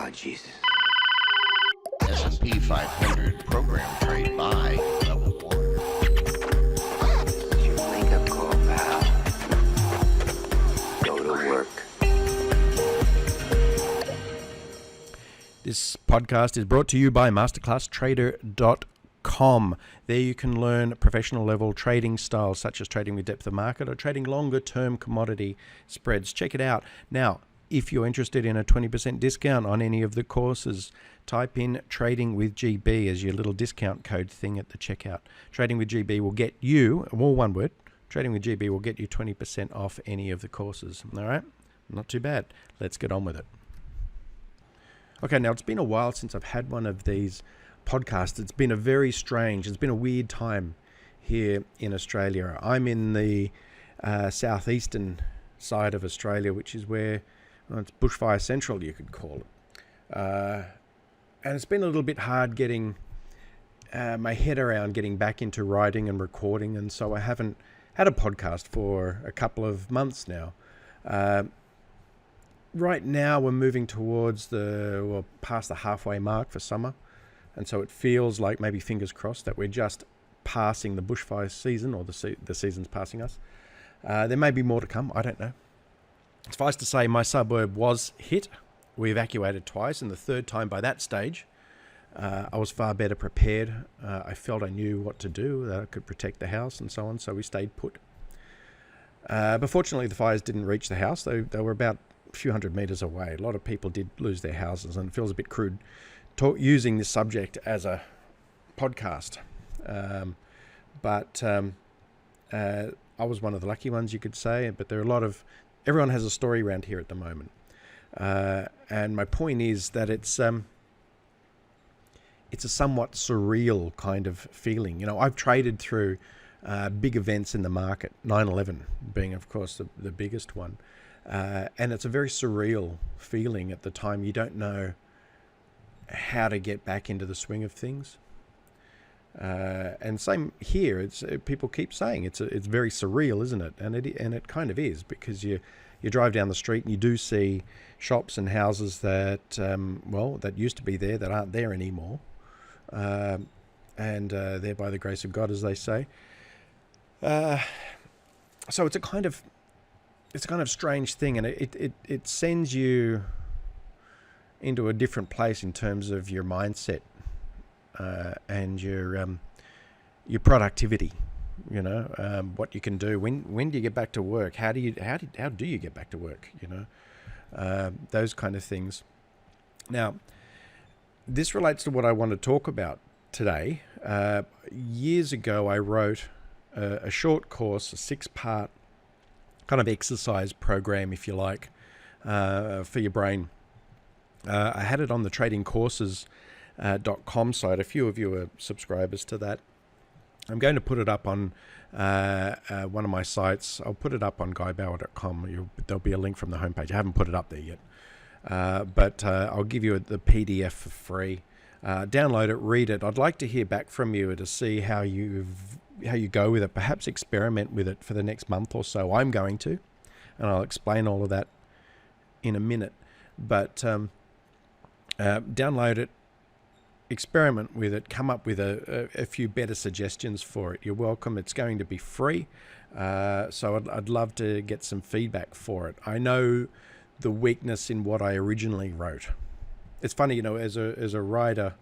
Oh, Jesus. S&P 500 program trade buy level 1. It's your wake-up call, pal. Go to work. This podcast is brought to you by masterclasstrader.com. There you can learn professional level trading styles such as trading with depth of market or trading longer term commodity spreads. Check it out. Now, if you're interested in a 20% discount on any of the courses, type in Trading with GB as your little discount code thing at the checkout. Trading with GB will get you, all one word, Trading with GB will get you 20% off any of the courses. All right? Not too bad. Let's get on with it. Okay, now it's been a while since I've had one of these podcasts. It's been it's been a weird time here in Australia. I'm in the southeastern side of Australia, which is where, well, it's bushfire central, you could call it. And it's been a little bit hard getting my head around getting back into writing and recording, and so I haven't had a podcast for a couple of months now. Right now we're moving towards past the halfway mark for summer, and so it feels like, maybe fingers crossed, that we're just passing the bushfire season, or the season's passing us. There may be more to come, I don't know. Suffice to say, my suburb was hit. We evacuated twice, and the third time by that stage, I was far better prepared. I felt I knew what to do, that I could protect the house and so on, so we stayed put. But fortunately, the fires didn't reach the house. They were about a few hundred meters away. A lot of people did lose their houses, and it feels a bit crude using this subject as a podcast. But I was one of the lucky ones, you could say. But there are everyone has a story around here at the moment. And my point is that it's a somewhat surreal kind of feeling. You know, I've traded through big events in the market, 9/11 being, of course, the biggest one. And it's a very surreal feeling at the time. You don't know how to get back into the swing of things. And same here. People keep saying it's very surreal, isn't it? And it kind of is, because you drive down the street and you do see shops and houses that that used to be there that aren't there anymore, and they're by the grace of God, as they say. So it's a kind of strange thing, and it sends you into a different place in terms of your mindset and your productivity. You know, what you can do. When do you get back to work? How do you get back to work? You know, those kind of things. Now, this relates to what I want to talk about today. Years ago, I wrote a short course, a 6-part kind of exercise program, if you like, for your brain. I had it on the tradingcourses.com site. A few of you are subscribers to that. I'm going to put it up on one of my sites. I'll put it up on guybauer.com. There'll be a link from the homepage. I haven't put it up there yet. But I'll give you the PDF for free. Download it, read it. I'd like to hear back from you to see how you go with it. Perhaps experiment with it for the next month or so. I'm going to, and I'll explain all of that in a minute. But download it, experiment with it, come up with a few better suggestions for it. You're welcome. It's going to be free. So I'd love to get some feedback for it. I know the weakness in what I originally wrote. It's funny, you know, as a writer,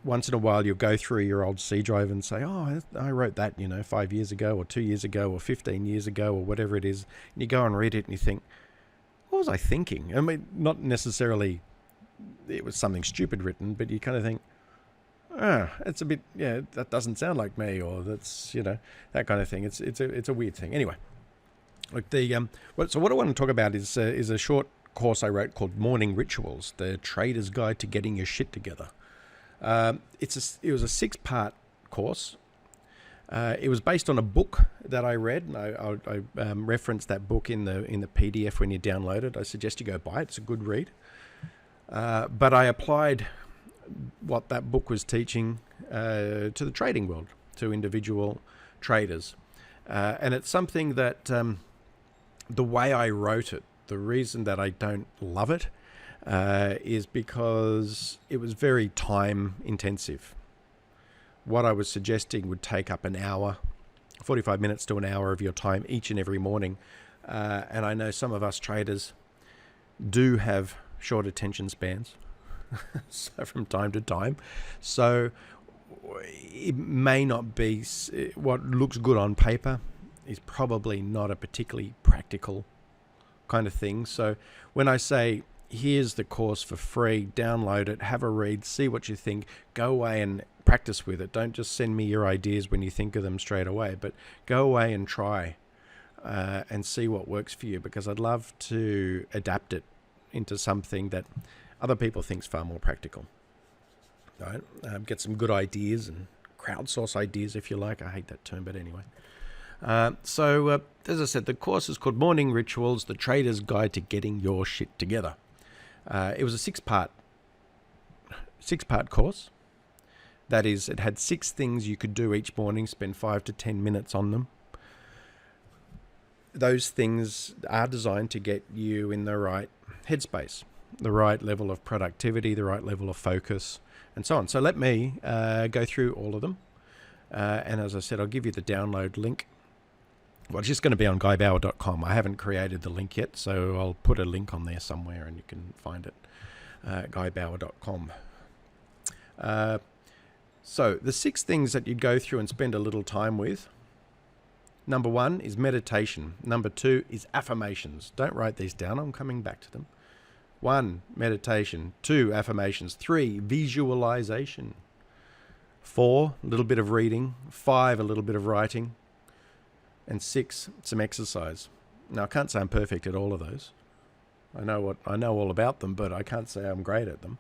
once in a while you'll go through your old C drive and say, oh, I wrote that, 5 years ago or 2 years ago or 15 years ago or whatever it is. And you go and read it and you think, what was I thinking? I mean, not necessarily it was something stupid written, but you kind of think, it's a bit, that doesn't sound like me, or that's, that kind of thing. It's a weird thing. Anyway, look, so what I want to talk about is a short course I wrote called Morning Rituals, the Trader's Guide to Getting Your Shit Together. It was a 6-part course. It was based on a book that I read, and I referenced that book in the PDF when you download it. I suggest you go buy it. It's a good read. But I applied what that book was teaching to the trading world, to individual traders. And it's something that the way I wrote it, the reason that I don't love it is because it was very time intensive. What I was suggesting would take up an hour, 45 minutes to an hour of your time each and every morning. And I know some of us traders do have short attention spans so from time to time. So it may not be what looks good on paper is probably not a particularly practical kind of thing. So when I say, here's the course for free, download it, have a read, see what you think, go away and practice with it. Don't just send me your ideas when you think of them straight away, but go away and try and see what works for you, because I'd love to adapt it into something that other people think is far more practical. Right? Get some good ideas and crowdsource ideas, if you like. I hate that term, but anyway. So as I said, the course is called Morning Rituals, The Trader's Guide to Getting Your Shit Together. It was a six-part course. That is, it had 6 things you could do each morning, spend 5 to 10 minutes on them. Those things are designed to get you in the right headspace, the right level of productivity, the right level of focus, and so on. So let me go through all of them. And as I said, I'll give you the download link. Well, it's just going to be on guybauer.com. I haven't created the link yet, so I'll put a link on there somewhere and you can find it. Guybauer.com. So the 6 things that you'd go through and spend a little time with. Number 1 is meditation. Number 2 is affirmations. Don't write these down. I'm coming back to them. 1, meditation. 2, affirmations. 3, visualization. 4, a little bit of reading. 5, a little bit of writing. And 6, some exercise. Now, I can't say I'm perfect at all of those. I know all about them, but I can't say I'm great at them.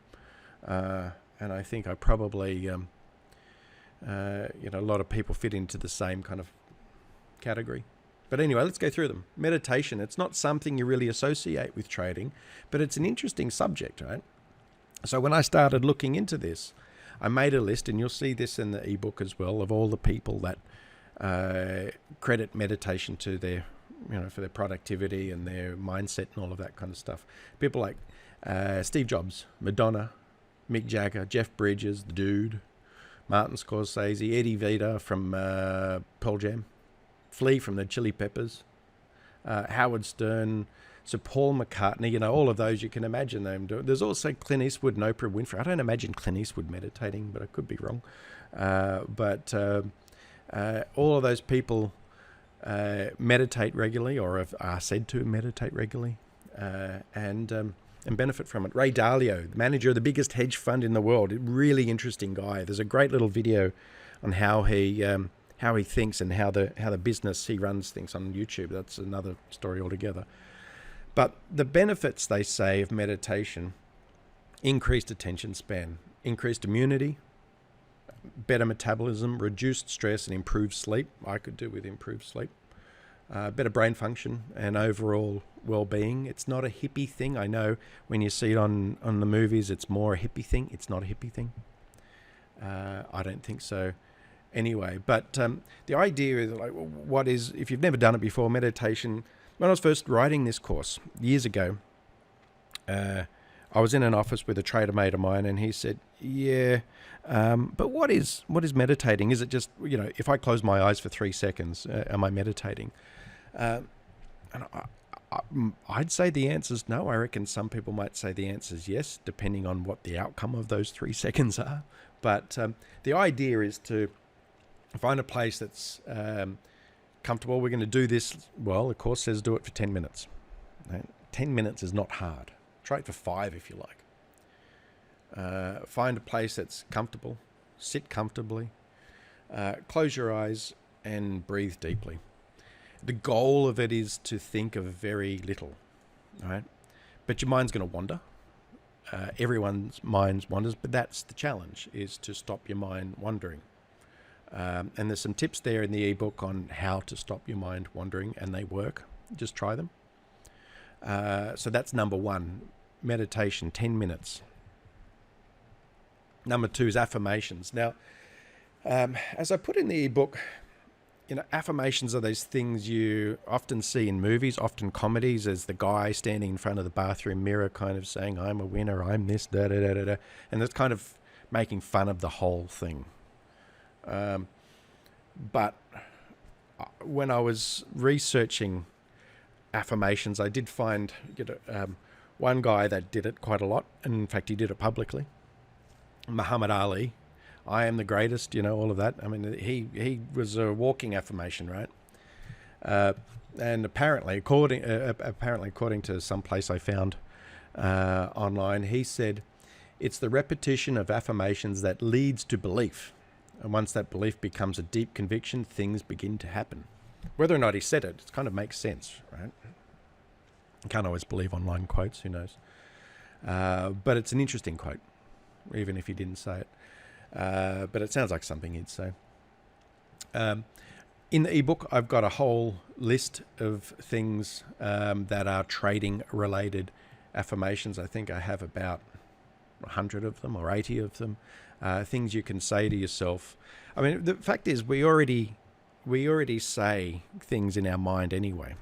And I think I probably, a lot of people fit into the same kind of category. But anyway, let's go through them. Meditation, it's not something you really associate with trading, but it's an interesting subject, right? So when I started looking into this, I made a list, and you'll see this in the ebook as well, of all the people that credit meditation to their, for their productivity and their mindset and all of that kind of stuff. People like Steve Jobs, Madonna, Mick Jagger, Jeff Bridges, The Dude, Martin Scorsese, Eddie Vedder from Pearl Jam, Flea from the Chili Peppers, Howard Stern, Sir Paul McCartney, all of those you can imagine them doing. There's also Clint Eastwood and Oprah Winfrey. I don't imagine Clint Eastwood meditating, but I could be wrong. But all of those people meditate regularly, or are said to meditate regularly, and benefit from it. Ray Dalio, the manager of the biggest hedge fund in the world, a really interesting guy. There's a great little video on how he thinks and how the business he runs things on YouTube. That's another story altogether. But the benefits, they say, of meditation: increased attention span, increased immunity, better metabolism, reduced stress, and improved sleep. I could do with improved sleep. Better brain function and overall well-being. It's not a hippie thing. I know when you see it on the movies, it's more a hippie thing. It's not a hippie thing. I don't think so. Anyway, but the idea is, if you've never done it before, meditation. When I was first writing this course years ago, I was in an office with a trader mate of mine, and he said, but what is meditating? Is it just, if I close my eyes for 3 seconds, am I meditating? And I'd say the answer is no. I reckon some people might say the answer is yes, depending on what the outcome of those 3 seconds are. But the idea is to find a place that's comfortable. We're going to do this. Well, the course says do it for 10 minutes. Right? 10 minutes is not hard. Try it for 5 if you like. Find a place that's comfortable. Sit comfortably. Close your eyes and breathe deeply. The goal of it is to think of very little, right? But your mind's going to wander. Everyone's mind wanders, but that's the challenge, is to stop your mind wandering. And there's some tips there in the ebook on how to stop your mind wandering, and they work. Just try them. So that's number 1, meditation, 10 minutes. Number 2 is affirmations. Now, as I put in the ebook, affirmations are those things you often see in movies, often comedies, as the guy standing in front of the bathroom mirror kind of saying, I'm a winner, I'm this, da da da da da. And it's kind of making fun of the whole thing. But when I was researching affirmations, I did find one guy that did it quite a lot. And in fact, he did it publicly. Muhammad Ali. I am the greatest, all of that. I mean, he was a walking affirmation, right? And apparently, according to some place I found online, he said, it's the repetition of affirmations that leads to belief. And once that belief becomes a deep conviction, things begin to happen. Whether or not he said it, it kind of makes sense, right? You can't always believe online quotes, who knows? But it's an interesting quote, even if he didn't say it. But it sounds like something he'd say. In the ebook, I've got a whole list of things that are trading related affirmations. I think I have about 100 of them or 80 of them. Things you can say to yourself. I mean, the fact is, we already say things in our mind anyway.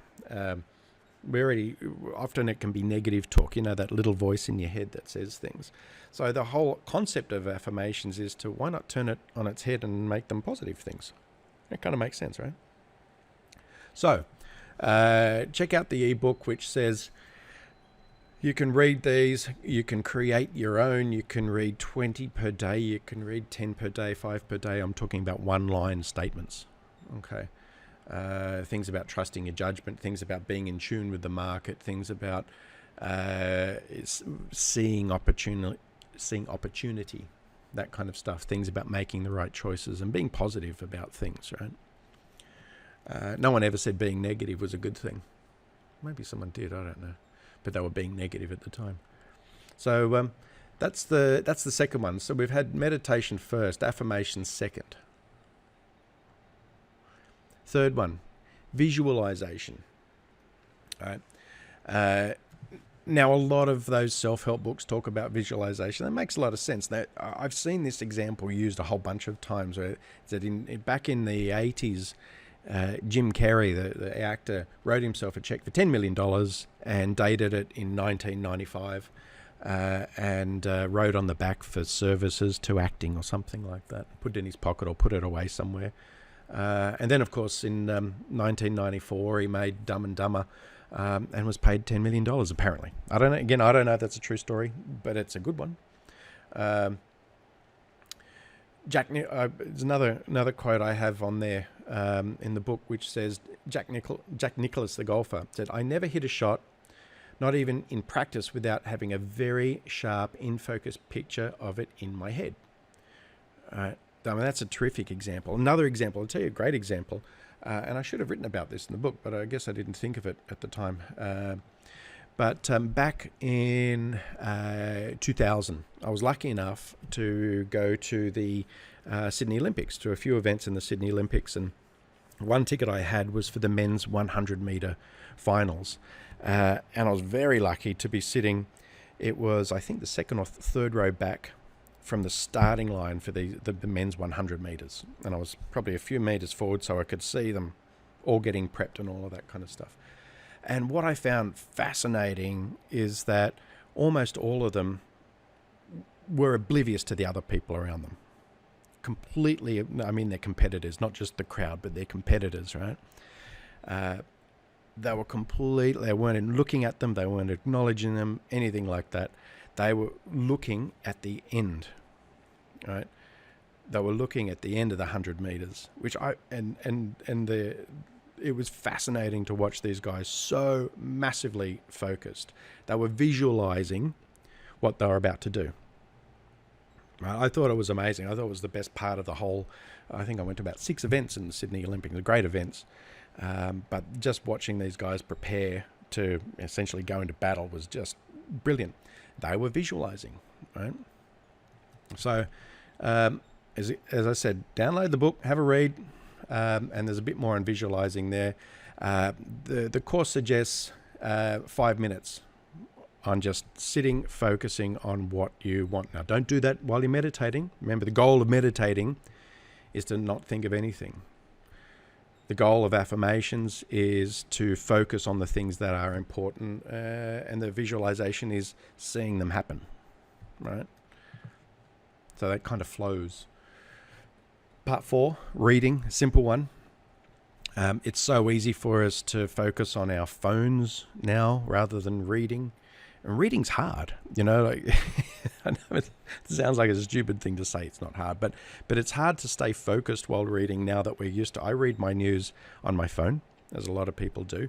Often it can be negative talk, that little voice in your head that says things. So the whole concept of affirmations is to, why not turn it on its head and make them positive things? It kind of makes sense, right? So check out the ebook, which says you can read these, you can create your own, you can read 20 per day, you can read 10 per day, 5 per day. I'm talking about one-line statements, okay? Things about trusting your judgment, things about being in tune with the market, things about seeing opportunity, that kind of stuff, things about making the right choices and being positive about things, right? No one ever said being negative was a good thing. Maybe someone did, I don't know. But they were being negative at the time. So that's the second one. So we've had meditation first, affirmation second. Third one, visualization. All right. Now, a lot of those self-help books talk about visualization. That makes a lot of sense. Now, I've seen this example used a whole bunch of times. Where that back in the 80s, Jim Carrey, the actor, wrote himself a check for $10 million and dated it in 1995 and wrote on the back for services to acting or something like that. Put it in his pocket or put it away somewhere. And then, of course, in 1994, he made Dumb and Dumber and was paid $10 million, apparently. I don't know if that's a true story, but it's a good one. There's another quote I have on there in the book, which says, Jack Nicklaus, the golfer, said, I never hit a shot, not even in practice, without having a very sharp, in-focus picture of it in my head. I mean, that's a terrific example. Another example, I'll tell you a great example, and I should have written about this in the book, but I guess I didn't think of it at the time. But back in 2000, I was lucky enough to go to the Sydney Olympics, to a few events in the Sydney Olympics, and one ticket I had was for the men's 100-meter finals. And I was very lucky to be sitting, it was, I think, the second or third row back from the starting line for the men's 100 meters. And I was probably a few meters forward so I could see them all getting prepped and all of that kind of stuff. And what I found fascinating is that almost all of them were oblivious to the other people around them. Completely, I mean, they're competitors, not just the crowd, but they're competitors, right? They weren't looking at them, they weren't acknowledging them, anything like that. They were looking at the end, right? They were looking at the end of the 100 meters, which it was fascinating to watch these guys so massively focused. They were visualizing what they were about to do. I thought it was amazing. I thought it was the best part of the whole. I think I went to about 6 events in the Sydney Olympics, the great events. But just watching these guys prepare to essentially go into battle was just brilliant. They were visualizing, right? So, as I said, download the book, have a read, and there's a bit more on visualizing there. The course suggests 5 minutes on just sitting, focusing on what you want. Now, don't do that while you're meditating. Remember, the goal of meditating is to not think of anything. The goal of affirmations is to focus on the things that are important, and the visualization is seeing them happen, right? So that kind of flows. Part 4, reading, simple one. It's so easy for us to focus on our phones now rather than reading. And reading's hard, you know. Like, I know it sounds like a stupid thing to say. It's not hard, but it's hard to stay focused while reading now that we're used to. I read my news on my phone, as a lot of people do.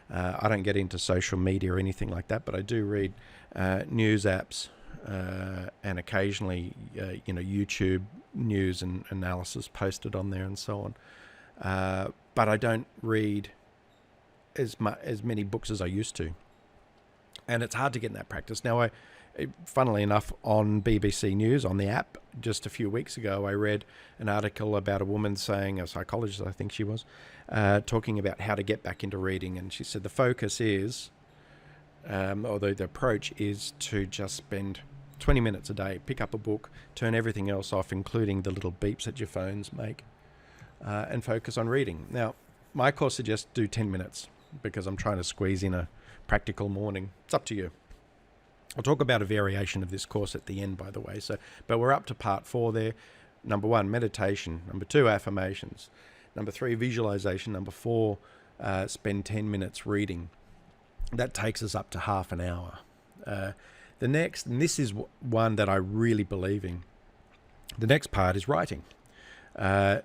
I don't get into social media or anything like that, but I do read news apps and occasionally, YouTube news and analysis posted on there and so on. But I don't read as many books as I used to. And it's hard to get in that practice. Now, funnily enough, on BBC News, on the app, just a few weeks ago, I read an article about a woman saying, a psychologist, I think she was, talking about how to get back into reading. And she said the focus is, the approach is to just spend 20 minutes a day, pick up a book, turn everything else off, including the little beeps that your phones make, and focus on reading. Now, my course suggests do 10 minutes because I'm trying to squeeze in a practical morning. It's up to you. I'll talk about a variation of this course at the end, by the way. But we're up to part 4 there. Number 1, meditation. Number 2, affirmations. Number 3, visualization. Number 4, spend 10 minutes reading. That takes us up to half an hour. The next, and this is one that I really believe in, the next part is writing. Now,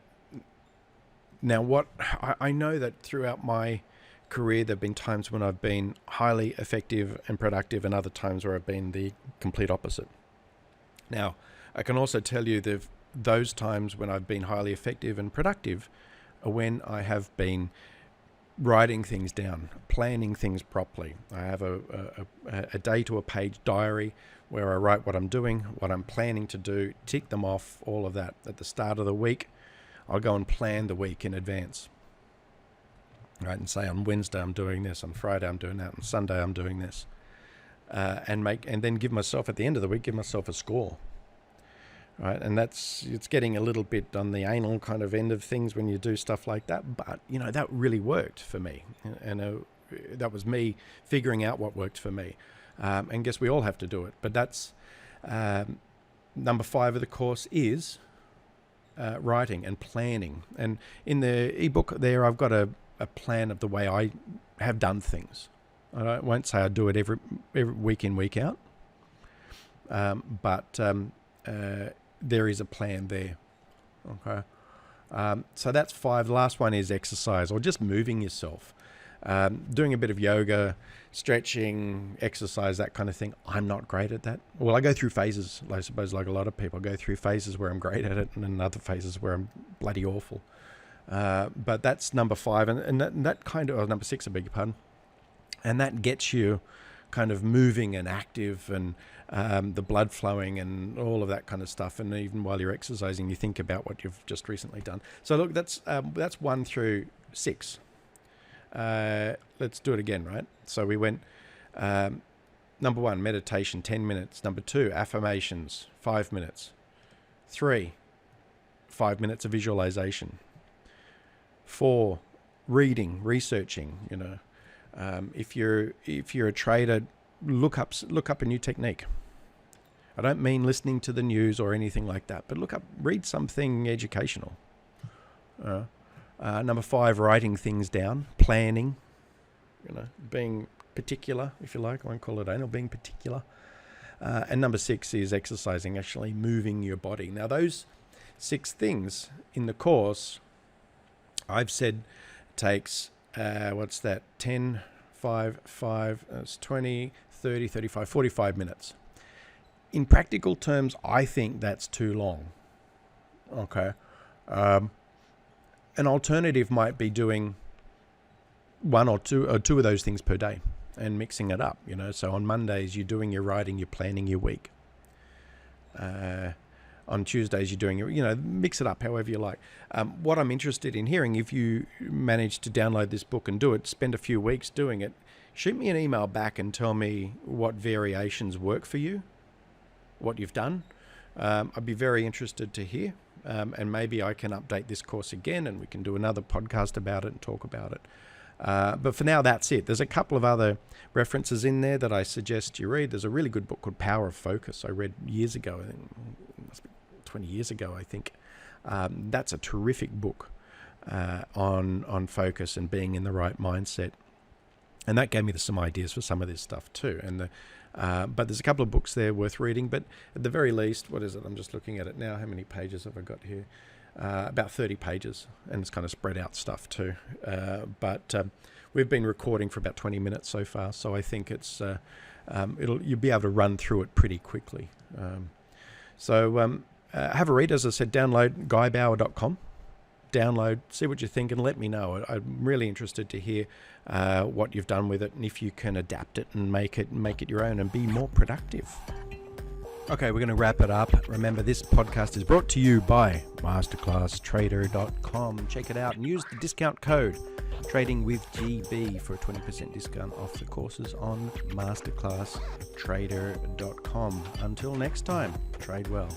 I know that throughout my career, there have been times when I've been highly effective and productive, and other times where I've been the complete opposite. Now, I can also tell you that those times when I've been highly effective and productive are when I have been writing things down, planning things properly. I have a day to a page diary where I write what I'm doing, what I'm planning to do, tick them off, all of that. At the start of the week, I'll go and plan the week in advance. Right, and say on Wednesday I'm doing this, on Friday I'm doing that, on Sunday I'm doing this, and then give myself, at the end of the week, give myself a score. Right, and it's getting a little bit on the anal kind of end of things when you do stuff like that, but that really worked for me, and that was me figuring out what worked for me, and guess we all have to do it. But that's number 5 of the course is writing and planning, and in the ebook there I've got a plan of the way I have done things. I won't say I do it every week in, week out, but there is a plan there. Okay, so that's 5. The last one is exercise, or just moving yourself, doing a bit of yoga, stretching, exercise, that kind of thing. I'm not great at that. Well, I go through phases, I suppose, like a lot of people. I go through phases where I'm great at it, and then other phases where I'm bloody awful. But that's number 5, and that kind of, number 6, I beg your pardon, and that gets you kind of moving and active, and the blood flowing and all of that kind of stuff. And even while you're exercising, you think about what you've just recently done. So look, that's 1 through 6. Let's do it again, right? So we went number 1, meditation, 10 minutes. Number 2, affirmations, 5 minutes. 3, 5 minutes of visualization. 4, reading, researching. If you're a trader, look up a new technique. I don't mean listening to the news or anything like that, but read something educational. Number 5, writing things down, planning. Being particular, if you like. I won't call it anal, being particular. And number 6 is exercising, actually moving your body. Now, those 6 things in the course, I've said takes, 10, 5, that's 20, 30, 35, 45 minutes. In practical terms, I think that's too long. Okay. An alternative might be doing 1 or 2 of those things per day and mixing it up. So on Mondays, you're doing your writing, you're planning your week. On Tuesdays, you're doing mix it up however you like. What I'm interested in hearing, if you manage to download this book and do it, spend a few weeks doing it, shoot me an email back and tell me what variations work for you, what you've done. I'd be very interested to hear. And maybe I can update this course again and we can do another podcast about it and talk about it. But for now, that's it. There's a couple of other references in there that I suggest you read. There's a really good book called Power of Focus I read years ago. I think it must be 20 years ago, I think. That's a terrific book on focus and being in the right mindset. And that gave me some ideas for some of this stuff too. And but there's a couple of books there worth reading. But at the very least, what is it? I'm just looking at it now. How many pages have I got here? About 30 pages, and it's kind of spread out stuff too. But we've been recording for about 20 minutes so far, so I think it's you'll be able to run through it pretty quickly. So have a read. As I said, download guybauer.com. Download, see what you think, and let me know. I'm really interested to hear what you've done with it, and if you can adapt it and make it your own and be more productive. Okay, we're going to wrap it up. Remember, this podcast is brought to you by masterclasstrader.com. Check it out and use the discount code tradingwithgb for a 20% discount off the courses on masterclasstrader.com. Until next time, trade well.